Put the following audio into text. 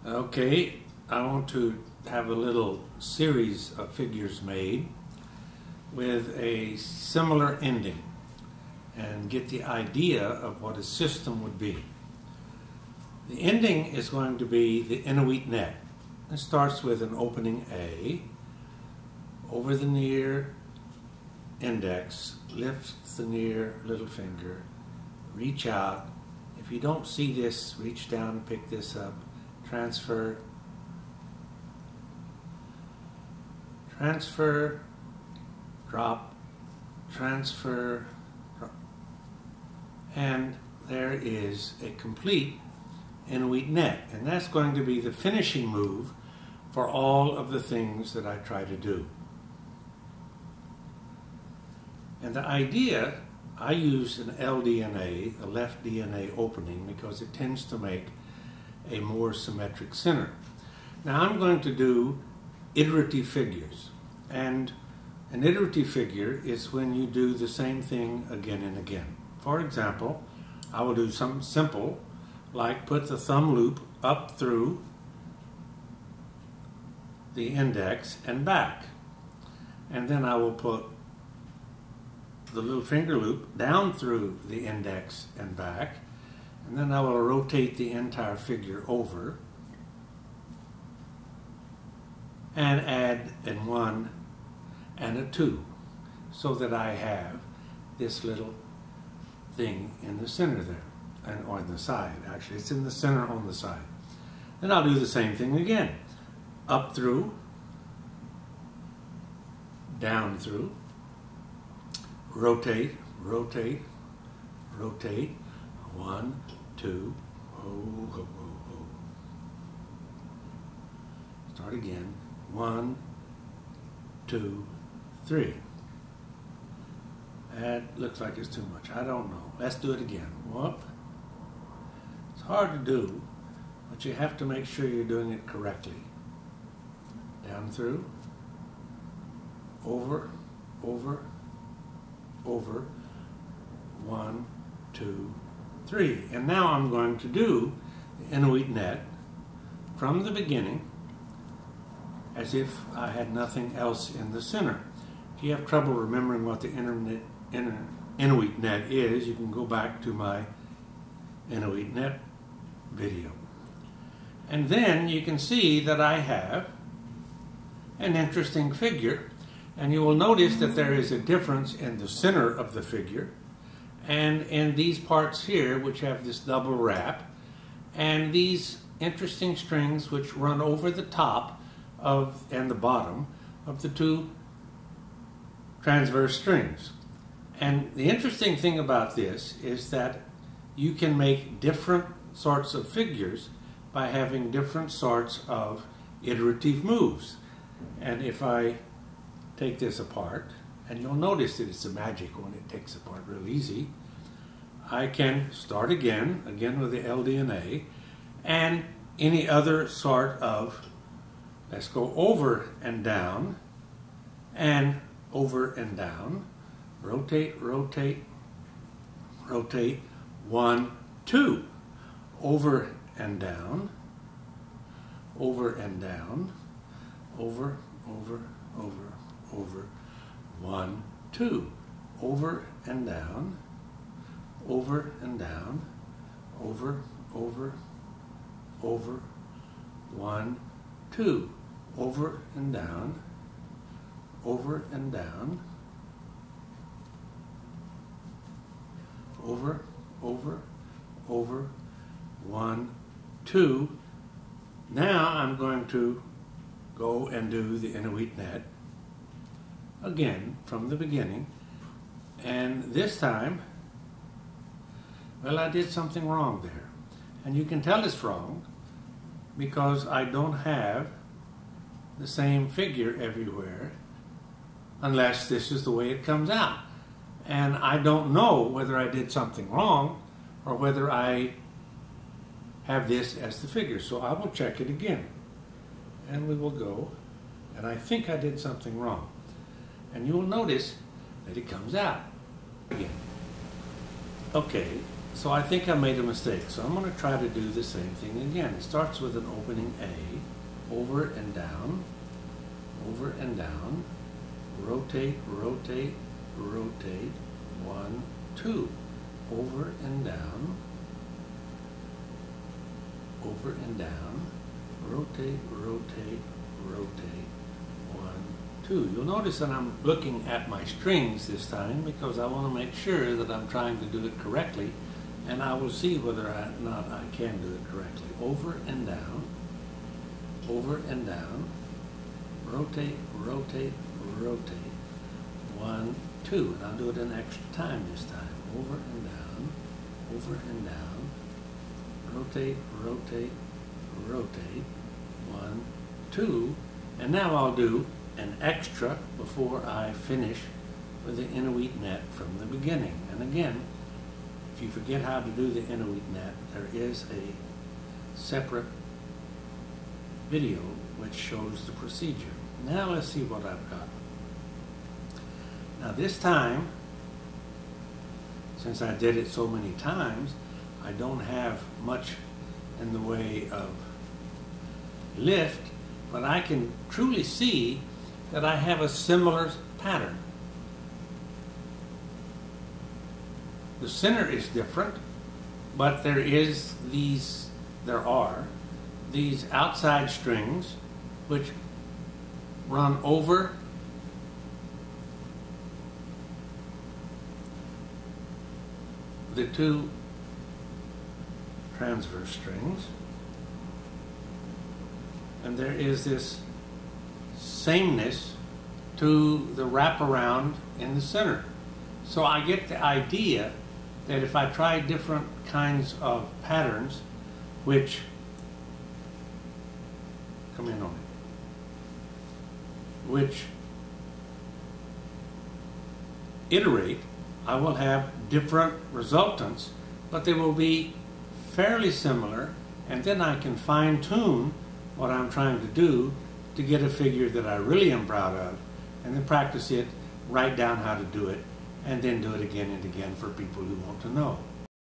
Okay, I want to have a little series of figures made with a similar ending and get the idea of what a system would be. The ending is going to be the Inuit net. It starts with an opening A, over the near index, lift the near little finger, reach out. If you don't see this, reach down and pick this up. Transfer, drop, transfer, drop. And there is a complete Inuit net. And that's going to be the finishing move for all of the things that I try to do. And the idea, I use an LDNA, a left DNA opening, because it tends to make a more symmetric center. Now I'm going to do iterative figures, and an iterative figure is when you do the same thing again and again. For example, I will do something simple like put the thumb loop up through the index and back, and then I will put the little finger loop down through the index and back, and then I will rotate the entire figure over and add a 1 and a 2 so that I have this little thing in the center there, or in the side. Actually, it's in the center on the side. Then I'll do the same thing again. Up through, down through, rotate, rotate, rotate. 1, 2, oh, oh, oh, oh. Start again. 1, 2, 3. That looks like it's too much. I don't know. Let's do it again. Whoop. It's hard to do, but you have to make sure you're doing it correctly. Down through, over, over, over. 1, 2, 3. And now I'm going to do the Inuit net from the beginning as if I had nothing else in the center. If you have trouble remembering what the Inuit net is, you can go back to my Inuit net video. And then you can see that I have an interesting figure, and you will notice that there is a difference in the center of the figure and in these parts here, which have this double wrap, and these interesting strings which run over the top of and the bottom of the two transverse strings. And the interesting thing about this is that you can make different sorts of figures by having different sorts of iterative moves. And if I take this apart, and you'll notice that it's a magic when it takes apart real easy, I can start again with the LDNA, and any other sort of, let's go over and down, and over and down, rotate, rotate, rotate, 1, 2, over and down, over and down, over, over, over, over, 1, 2, over and down, over and down, over, over, over, 1, 2, over and down, over and down, over, over, over, 1, 2. Now I'm going to go and do the Inuit net again from the beginning, and this time, well, I did something wrong there. And you can tell it's wrong because I don't have the same figure everywhere unless this is the way it comes out. And I don't know whether I did something wrong or whether I have this as the figure. So I will check it again. And we will go, and I think I did something wrong. And you will notice that it comes out again. Okay, So I think I made a mistake. So I'm going to try to do the same thing again. It starts with an opening A, over and down, rotate, rotate, rotate, 1, 2, over and down, rotate, rotate, rotate, 1, 2. You'll notice that I'm looking at my strings this time because I want to make sure that I'm trying to do it correctly, and I will see whether or not I can do it correctly. Over and down, rotate, rotate, rotate, 1, 2. And I'll do it an extra time this time. Over and down, rotate, rotate, rotate, 1, 2. And now I'll do an extra before I finish with the Inuit net from the beginning. And again, if you forget how to do the Inuit net, there is a separate video which shows the procedure. Now let's see what I've got. Now this time, since I did it so many times, I don't have much in the way of lift, but I can truly see that I have a similar pattern. The center is different, but there are these outside strings which run over the two transverse strings, and there is this sameness to the wraparound in the center. So I get the idea that if I try different kinds of patterns which come in on it, which iterate, I will have different resultants, but they will be fairly similar, and then I can fine-tune what I'm trying to do to get a figure that I really am proud of, and then practice it, write down how to do it, and then do it again and again for people who want to know.